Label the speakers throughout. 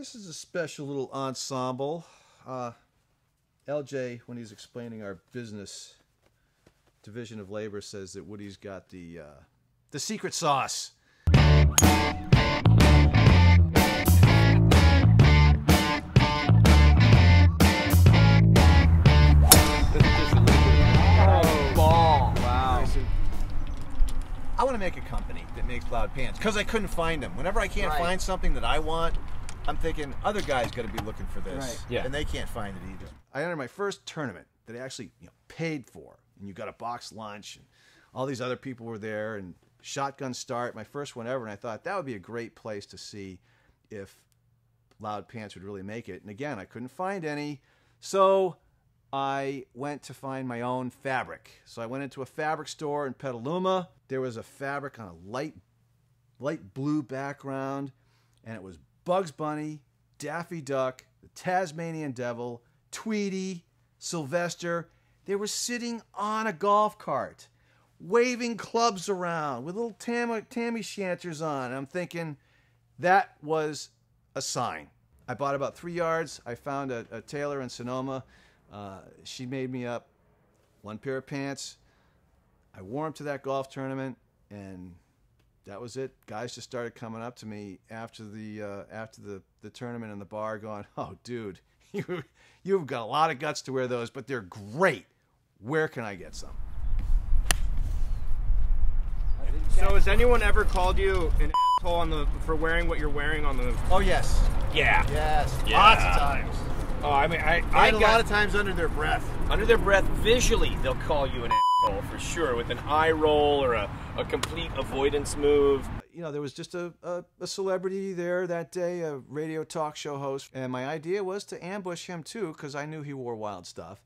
Speaker 1: This is a special little ensemble. LJ, when he's explaining our business division of labor, says that Woody's got the secret sauce. I want to make a company that makes loud pants because I couldn't find them. Whenever I can't find something that I want, I'm thinking other guys got to be looking for this, and they can't find it either. I entered my first tournament that I actually paid for, and you got a box lunch, and all these other people were there, and shotgun start, my first one ever, and I thought that would be a great place to see if loud pants would really make it. And again, I couldn't find any, so I went to find my own fabric. So I went into a fabric store in Petaluma. There was a fabric on a light blue background, and it was Bugs Bunny, Daffy Duck, the Tasmanian Devil, Tweety, Sylvester. They were sitting on a golf cart, waving clubs around with little Tammy Shanters on. And I'm thinking that was a sign. I bought about 3 yards. I found a tailor in Sonoma. She made me up one pair of pants. I wore them to that golf tournament, and that was it. Guys just started coming up to me after the tournament in the bar going, "Oh, dude, you've got a lot of guts to wear those, but they're great. Where can I get some?"
Speaker 2: So has anyone ever called you an asshole for wearing what you're wearing on the...
Speaker 1: Oh, yes.
Speaker 2: Yeah.
Speaker 1: Yes.
Speaker 2: Yeah.
Speaker 1: Lots of times.
Speaker 2: Oh, I mean, I
Speaker 1: a lot of times under their breath.
Speaker 2: Under their breath, visually, they'll call you an asshole for sure, with an eye roll or a complete avoidance move.
Speaker 1: There was just a celebrity there that day, a radio talk show host, and my idea was to ambush him too, because I knew he wore wild stuff.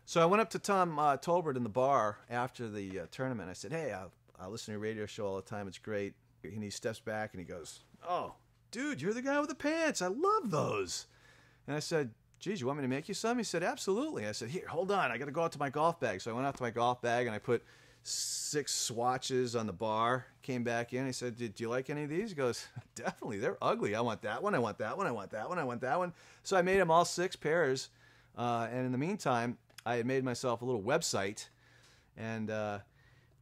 Speaker 1: So I went up to Tom Tolbert in the bar after the tournament. I said, "Hey, I listen to your radio show all the time. It's great." And he steps back and he goes, "Oh, dude, you're the guy with the pants. I love those." And I said, "Geez, you want me to make you some?" He said, "Absolutely." I said, "Here, hold on. I got to go out to my golf bag." So I went out to my golf bag and I put 6 swatches on the bar. Came back in. He said, "Do you like any of these?" He goes, "Definitely. They're ugly. I want that one. I want that one. I want that one. I want that one." So I made him all 6 pairs. And in the meantime, I had made myself a little website. And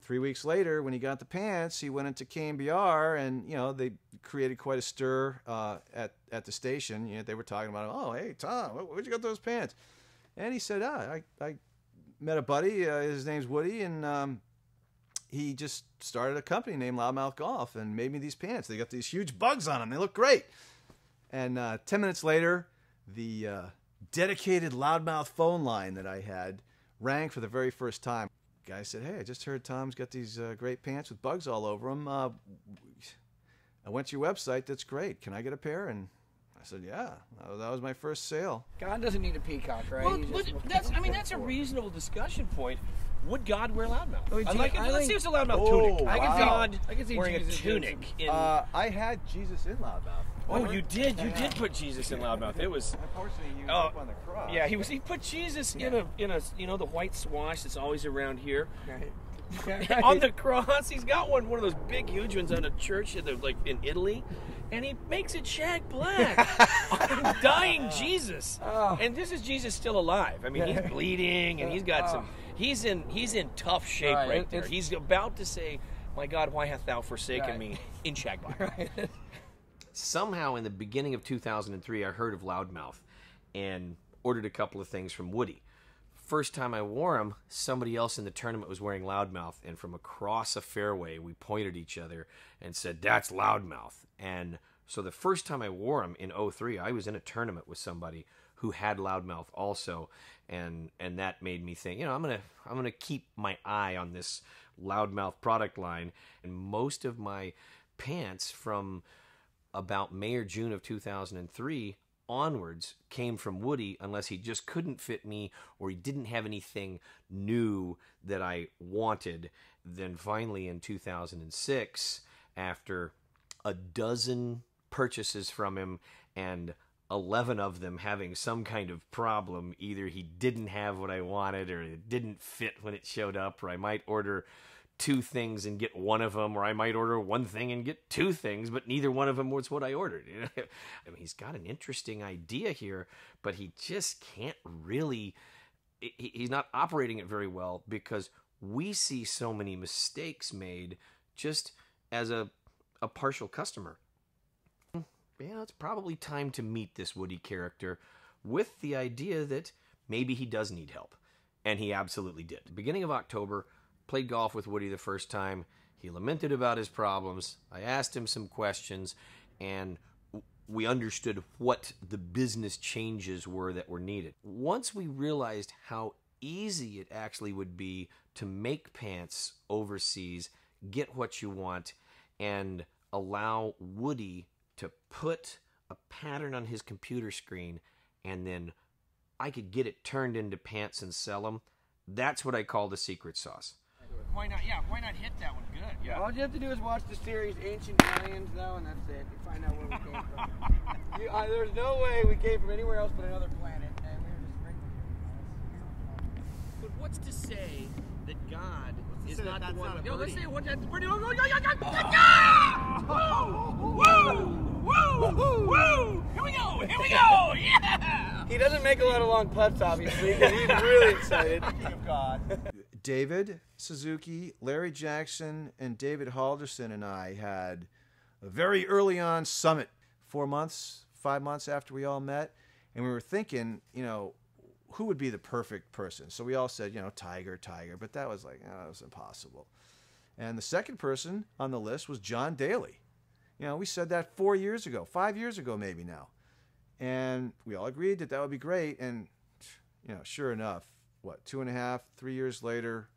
Speaker 1: 3 weeks later, when he got the pants, he went into KMBR, and they created quite a stir at the station. They were talking about, "Oh, hey Tom, where'd you get those pants?" And he said, I met a buddy. His name's Woody, and he just started a company named Loudmouth Golf and made me these pants. They got these huge bugs on them. They look great. And 10 minutes later, the dedicated Loudmouth phone line that I had rang for the very first time. Guy said, "Hey, I just heard Tom's got these great pants with bugs all over them. I went to your website. That's great. Can I get a pair?" And I said, "Yeah." That was my first sale.
Speaker 3: God doesn't need a peacock, right?
Speaker 2: Well, that's a reasonable discussion point. Would God wear loudmouth? Let's see if it's a loudmouth tunic. I can see wearing a tunic.
Speaker 1: I had Jesus in Loudmouth.
Speaker 2: Oh, you did. You did put Jesus in Loudmouth. It was.
Speaker 1: Unfortunately, he was up on the cross.
Speaker 2: Yeah, he put Jesus in a the white swash that's always around here.
Speaker 3: Right.
Speaker 2: On the cross, he's got one of those big, huge ones on a church in Italy, and he makes it shag black on dying Jesus.
Speaker 3: Oh.
Speaker 2: And this is Jesus still alive. I mean, he's bleeding, and he's got some. He's in tough shape right there. He's about to say, "My God, why hast thou forsaken me?" in shag black.
Speaker 3: Right.
Speaker 4: Somehow in the beginning of 2003, I heard of Loudmouth and ordered a couple of things from Woody. First time I wore them, somebody else in the tournament was wearing Loudmouth, and from across a fairway, we pointed at each other and said, "That's Loudmouth." And so the first time I wore them in 03, I was in a tournament with somebody who had Loudmouth also, and that made me think, I'm gonna keep my eye on this Loudmouth product line. And most of my pants from about May or June of 2003 onwards came from Woody, unless he just couldn't fit me or he didn't have anything new that I wanted. Then finally in 2006, after a dozen purchases from him and 11 of them having some kind of problem, either he didn't have what I wanted or it didn't fit when it showed up, or I might order 2 things and get one of them, or I might order one thing and get 2 things, but neither one of them was what I ordered. I mean, he's got an interesting idea here, but he just can't really, he's not operating it very well because we see so many mistakes made just as a partial customer. Yeah, it's probably time to meet this Woody character with the idea that maybe he does need help. And he absolutely did. Beginning of October, played golf with Woody the first time. He lamented about his problems. I asked him some questions, and we understood what the business changes were that were needed. Once we realized how easy it actually would be to make pants overseas, get what you want, and allow Woody to put a pattern on his computer screen, and then I could get it turned into pants and sell them. That's what I call the secret sauce.
Speaker 2: Why not? Yeah, why not hit that one good? Yeah.
Speaker 3: All you have to do is watch the series Ancient Aliens, though, and that's it. You find out where we came from. There's no way we came from anywhere else but another planet, and we were just right here.
Speaker 2: But what's to say that God is not the one?
Speaker 3: Yo, let's say what that's pretty.
Speaker 2: Woo! Woo! Here we go! Here we go! Yeah!
Speaker 3: He doesn't make a lot of long putts, obviously, because he's really excited. Speaking of God.
Speaker 1: David Suzuki, Larry Jackson, and David Halderson and I had a very early on summit, 4 months, 5 months after we all met, and we were thinking, who would be the perfect person? So we all said, Tiger, but that was like, that was impossible. And the second person on the list was John Daly. We said that 4 years ago, 5 years ago maybe now. And we all agreed that would be great. And, sure enough, 2.5, 3 years later,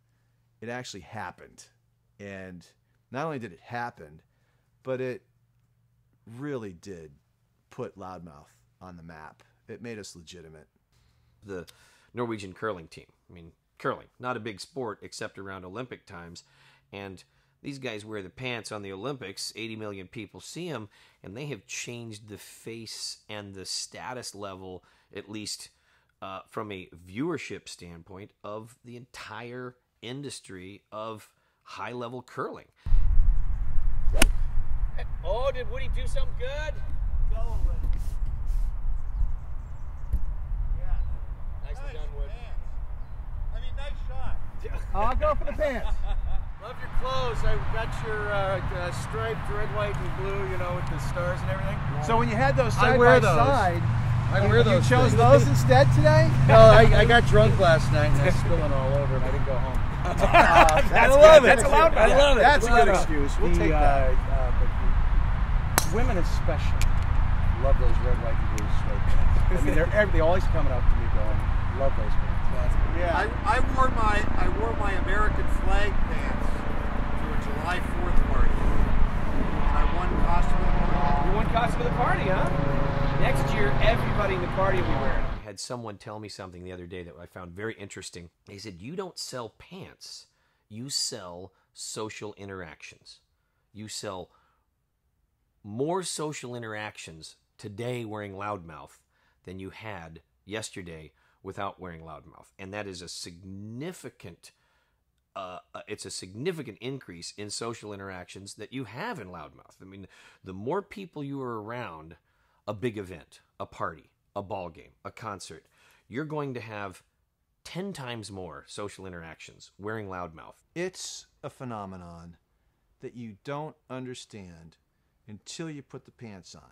Speaker 1: it actually happened. And not only did it happen, but it really did put Loudmouth on the map. It made us legitimate.
Speaker 4: The Norwegian curling team. I mean, curling, not a big sport except around Olympic times. And these guys wear the pants on the Olympics. 80 million people see them, and they have changed the face and the status level, at least from a viewership standpoint, of the entire industry of high-level curling.
Speaker 2: Oh, did Woody do something good?
Speaker 3: Go, Woody. Yeah.
Speaker 2: Nicely done, Woody.
Speaker 3: I mean, nice shot. I'll go for the pants. Love your clothes. I got your striped red, white, and blue, with the stars and everything.
Speaker 1: So when you had those
Speaker 3: I
Speaker 1: side
Speaker 3: wear
Speaker 1: by
Speaker 3: those.
Speaker 1: side,
Speaker 3: I wear those.
Speaker 1: you chose
Speaker 3: things.
Speaker 1: those instead today?
Speaker 3: No, I got drunk last night and I was spilling all over and I didn't go home.
Speaker 1: I
Speaker 3: love it.
Speaker 2: That's allowed. I love it.
Speaker 1: That's a good excuse. We'll take that.
Speaker 3: But the women especially love those red, white, and blue striped pants. I mean, they're always coming up to me going, love those pants.
Speaker 5: Yeah. I wore my American flag pants to a July 4th party. And I won costume of the party.
Speaker 2: You won costume of the party, huh? Next year, everybody in the party will be wearing it.
Speaker 4: I had someone tell me something the other day that I found very interesting. They said, you don't sell pants, you sell social interactions. You sell more social interactions today wearing Loudmouth than you had yesterday without wearing Loudmouth. And that is a significant it's a significant increase in social interactions that you have in Loudmouth. I mean, the more people you are around a big event, a party, a ball game, a concert, you're going to have 10 times more social interactions wearing Loudmouth.
Speaker 1: It's a phenomenon that you don't understand until you put the pants on.